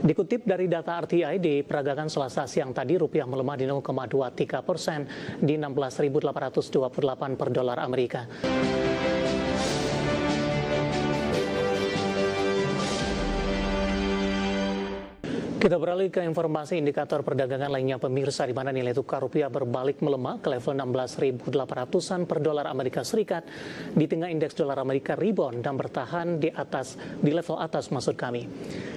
Dikutip dari data RTI, di perdagangan Selasa siang tadi, rupiah melemah di 0,23% di 16.828 per dolar Amerika. Kita beralih ke informasi indikator perdagangan lainnya pemirsa, di mana nilai tukar rupiah berbalik melemah ke level 16.800-an per dolar Amerika Serikat di tengah indeks dolar Amerika rebound dan bertahan di level atas maksud kami.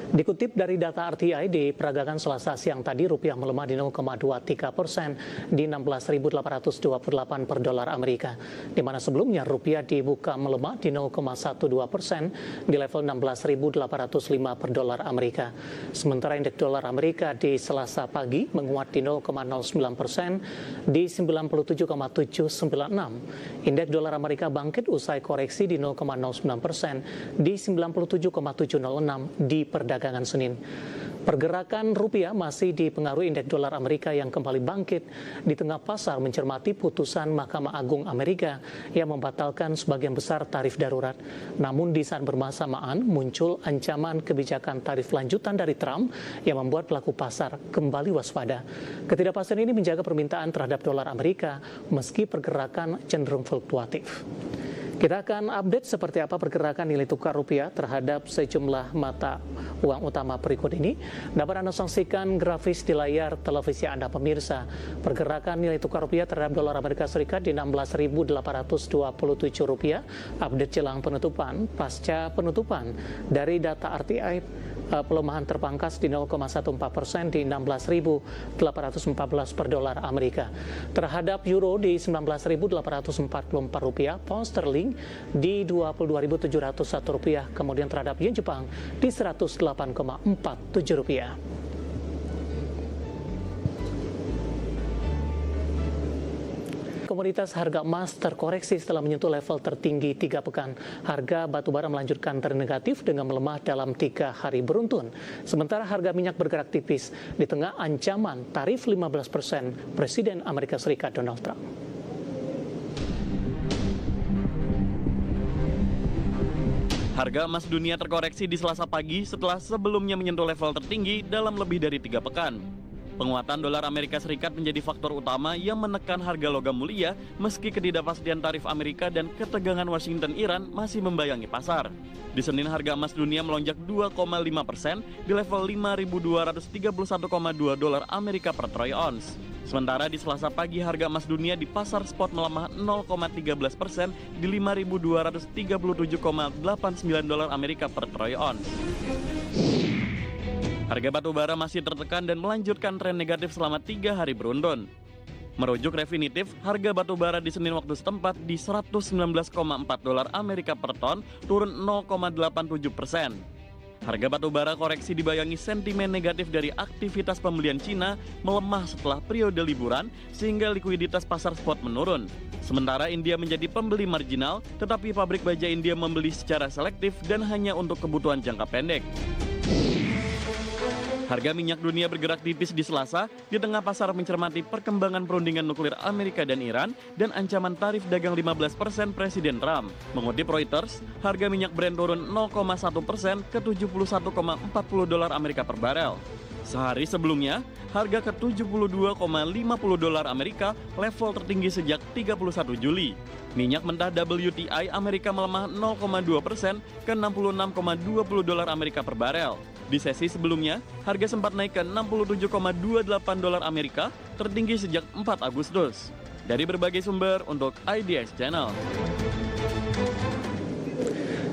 Dikutip dari data RTI, di perdagangan Selasa siang tadi, rupiah melemah di 0,23% di 16.828 per dolar Amerika, di mana sebelumnya rupiah dibuka melemah di 0,12% di level 16.805 per dolar Amerika. Sementara indeks dolar Amerika di Selasa pagi menguat di 0,09% di 97,796. Indeks dolar Amerika bangkit usai koreksi di 0,09% di 97,706 di perdagangan Senin. Pergerakan rupiah masih dipengaruhi indeks dolar Amerika yang kembali bangkit di tengah pasar mencermati putusan Mahkamah Agung Amerika yang membatalkan sebagian besar tarif darurat. Namun di saat bersamaan muncul ancaman kebijakan tarif lanjutan dari Trump yang membuat pelaku pasar kembali waspada. Ketidakpastian ini menjaga permintaan terhadap dolar Amerika meski pergerakan cenderung fluktuatif. Kita akan update seperti apa pergerakan nilai tukar rupiah terhadap sejumlah mata uang utama berikut ini. Dapat Anda saksikan grafis di layar televisi Anda pemirsa. Pergerakan nilai tukar rupiah terhadap dolar Amerika Serikat di 16.827 rupiah. Update jelang penutupan, pasca penutupan dari data RTI, pelemahan terpangkas di 0,14% di 16.814 per dolar Amerika. Terhadap euro di 19.844 rupiah, pound sterling di 22.701 rupiah, kemudian terhadap yen Jepang di 108,47 rupiah. Komoditas harga emas terkoreksi setelah menyentuh level tertinggi 3 pekan. Harga batubara melanjutkan tren negatif dengan melemah dalam 3 hari beruntun. Sementara harga minyak bergerak tipis di tengah ancaman tarif 15% Presiden Amerika Serikat Donald Trump. Harga emas dunia terkoreksi di Selasa pagi setelah sebelumnya menyentuh level tertinggi dalam lebih dari 3 pekan. Penguatan dolar Amerika Serikat menjadi faktor utama yang menekan harga logam mulia meski ketidakpastian tarif Amerika dan ketegangan Washington-Iran masih membayangi pasar. Di Senin, harga emas dunia melonjak 2,5% di level 5.231,2 dolar Amerika per troy ounce. Sementara di Selasa pagi, harga emas dunia di pasar spot melemah 0,13% di 5.237,89 dolar Amerika per troy ounce. Harga batu bara masih tertekan dan melanjutkan tren negatif selama 3 hari beruntun. Merujuk Refinitiv, harga batu bara di Senin waktu setempat di 119,4 dolar Amerika per ton, turun 0,87%. Harga batu bara koreksi dibayangi sentimen negatif dari aktivitas pembelian Cina melemah setelah periode liburan sehingga likuiditas pasar spot menurun. Sementara India menjadi pembeli marginal, tetapi pabrik baja India membeli secara selektif dan hanya untuk kebutuhan jangka pendek. Harga minyak dunia bergerak tipis di Selasa di tengah pasar mencermati perkembangan perundingan nuklir Amerika dan Iran dan ancaman tarif dagang 15% Presiden Trump. Mengutip Reuters, harga minyak Brent turun 0,1% ke 71,40 dolar Amerika per barel. Sehari sebelumnya, harga ke 72,50 dolar Amerika, level tertinggi sejak 31 Juli. Minyak mentah WTI Amerika melemah 0,2% ke 66,20 dolar Amerika per barel. Di sesi sebelumnya, harga sempat naik ke 67,28 dolar Amerika, tertinggi sejak 4 Agustus. Dari berbagai sumber untuk IDX Channel.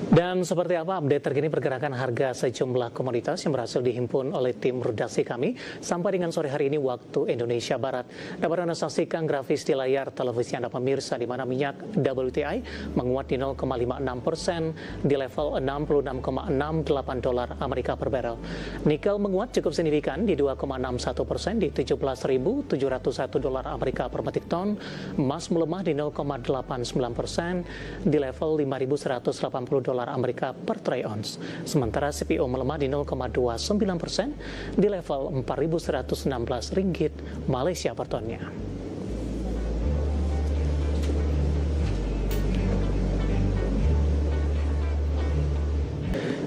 Dan seperti apa update terkini pergerakan harga sejumlah komoditas yang berhasil dihimpun oleh tim redaksi kami sampai dengan sore hari ini waktu Indonesia Barat. Dapat Anda saksikan grafis di layar televisi Anda pemirsa, di mana minyak WTI menguat di 0,56% di level 66,68 dolar Amerika per barrel. Nikel menguat cukup signifikan di 2,61% di 17.701 dolar Amerika per metric ton. Emas melemah di 0,89% di level 5.180 dolar Amerika per troy ounce. Sementara CPO melemah di 0,29% di level 4.116 ringgit Malaysia per tonnya.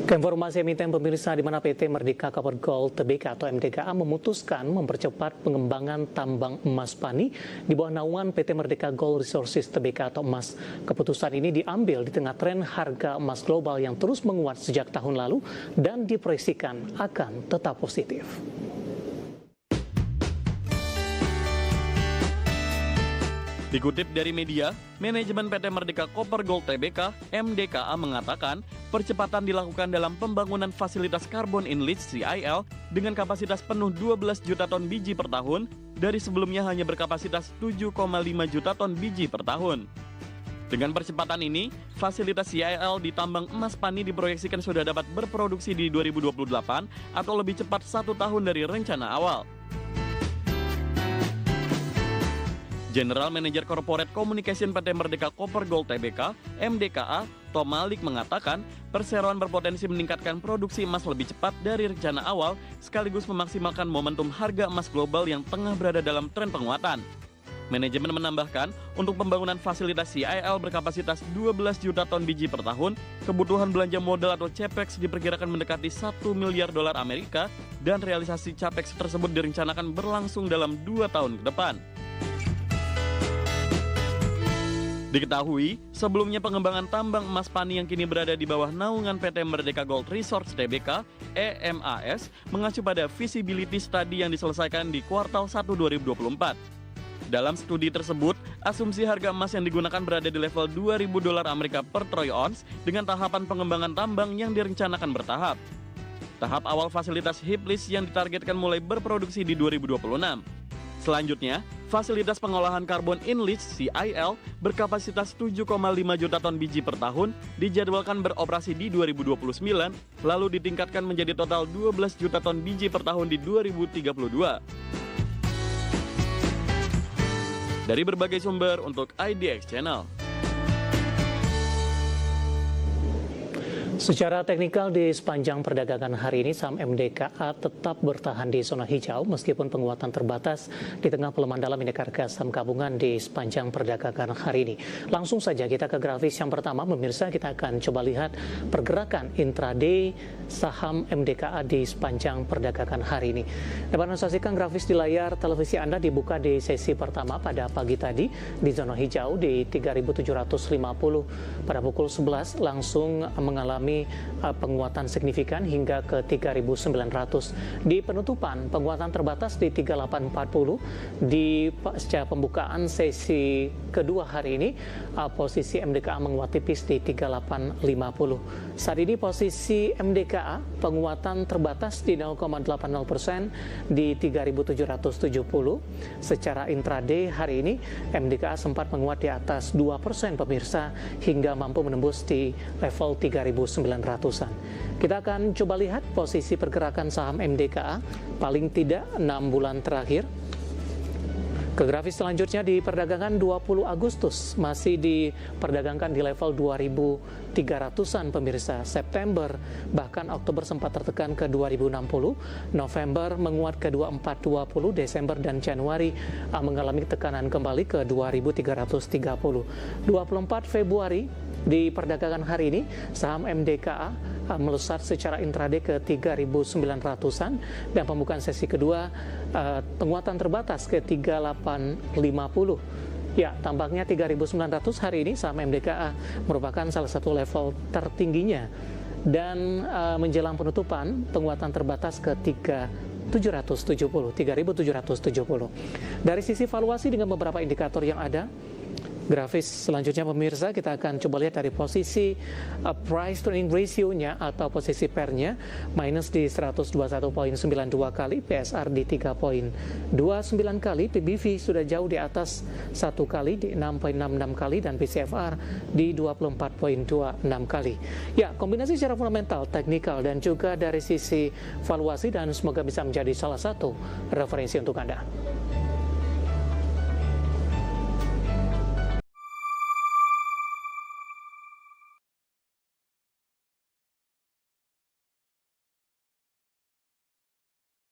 Keinformasi emiten pemirsa di mana PT Merdeka Copper Gold Tbk atau MDKA memutuskan mempercepat pengembangan tambang emas Pani di bawah naungan PT Merdeka Gold Resources Tbk atau emas. Keputusan ini diambil di tengah tren harga emas global yang terus menguat sejak tahun lalu dan diproyeksikan akan tetap positif. Dikutip dari media, manajemen PT Merdeka Copper Gold Tbk (MDKA) mengatakan percepatan dilakukan dalam pembangunan fasilitas Carbon in Leach (CIL) dengan kapasitas penuh 12 juta ton biji per tahun dari sebelumnya hanya berkapasitas 7,5 juta ton biji per tahun. Dengan percepatan ini, fasilitas CIL di tambang emas Pani diproyeksikan sudah dapat berproduksi di 2028 atau lebih cepat 1 tahun dari rencana awal. General Manager Corporate Communication PT Merdeka Copper Gold Tbk (MDKA) Tom Malik mengatakan perseroan berpotensi meningkatkan produksi emas lebih cepat dari rencana awal sekaligus memaksimalkan momentum harga emas global yang tengah berada dalam tren penguatan. Manajemen menambahkan, untuk pembangunan fasilitas CIL berkapasitas 12 juta ton biji per tahun, kebutuhan belanja modal atau CAPEX diperkirakan mendekati 1 miliar dolar Amerika dan realisasi CAPEX tersebut direncanakan berlangsung dalam 2 tahun ke depan. Diketahui, sebelumnya pengembangan tambang emas Pani yang kini berada di bawah naungan PT Merdeka Gold Resources Tbk (EMAS) mengacu pada feasibility study yang diselesaikan di kuartal 1 2024. Dalam studi tersebut, asumsi harga emas yang digunakan berada di level 2.000 dolar Amerika per troy ounce dengan tahapan pengembangan tambang yang direncanakan bertahap. Tahap awal fasilitas heap leach yang ditargetkan mulai berproduksi di 2026. Selanjutnya, fasilitas pengolahan Carbon in Leach (CIL) berkapasitas 7,5 juta ton biji per tahun dijadwalkan beroperasi di 2029, lalu ditingkatkan menjadi total 12 juta ton biji per tahun di 2032. Dari berbagai sumber untuk IDX Channel. Secara teknikal di sepanjang perdagangan hari ini saham MDKA tetap bertahan di zona hijau meskipun penguatan terbatas di tengah pelemahan dalam indeks harga saham gabungan di sepanjang perdagangan hari ini. Langsung saja kita ke grafis yang pertama, pemirsa, kita akan coba lihat pergerakan intraday saham MDKA di sepanjang perdagangan hari ini. Dapat Anda saksikan grafis di layar televisi Anda dibuka di sesi pertama pada pagi tadi di zona hijau di 3.750 pada pukul 11 langsung mengalami penguatan signifikan hingga ke 3.900. Di penutupan penguatan terbatas di 3840. Di secara pembukaan sesi kedua hari ini posisi MDKA menguat tipis di 3850. Saat ini posisi MDKA penguatan terbatas di 0,80% di 3.770. Secara intraday hari ini MDKA sempat menguat di atas 2% pemirsa hingga mampu menembus di level 3.900-an. Kita akan coba lihat posisi pergerakan saham MDKA paling tidak 6 bulan terakhir. Ke grafis selanjutnya di perdagangan 20 Agustus masih diperdagangkan di level 2.300-an pemirsa. September bahkan Oktober sempat tertekan ke 2.060, November menguat ke 2.420, Desember dan Januari mengalami tekanan kembali ke 2.330. 24 Februari di perdagangan hari ini saham MDKA melesat secara intraday ke 3.900-an dan pembukaan sesi kedua penguatan terbatas ke 3850. Ya, tampaknya 3.900 hari ini saham MDKA merupakan salah satu level tertingginya dan menjelang penutupan penguatan terbatas ke 3.770. Dari sisi valuasi dengan beberapa indikator yang ada, grafis selanjutnya pemirsa kita akan coba lihat dari posisi price to earning ratio-nya atau posisi PER-nya minus di 121.92 kali, PSR di 3.29 kali, PBV sudah jauh di atas 1 kali di 6.66 kali dan PCFR di 24.26 kali. Ya, kombinasi secara fundamental, teknikal dan juga dari sisi valuasi dan semoga bisa menjadi salah satu referensi untuk Anda.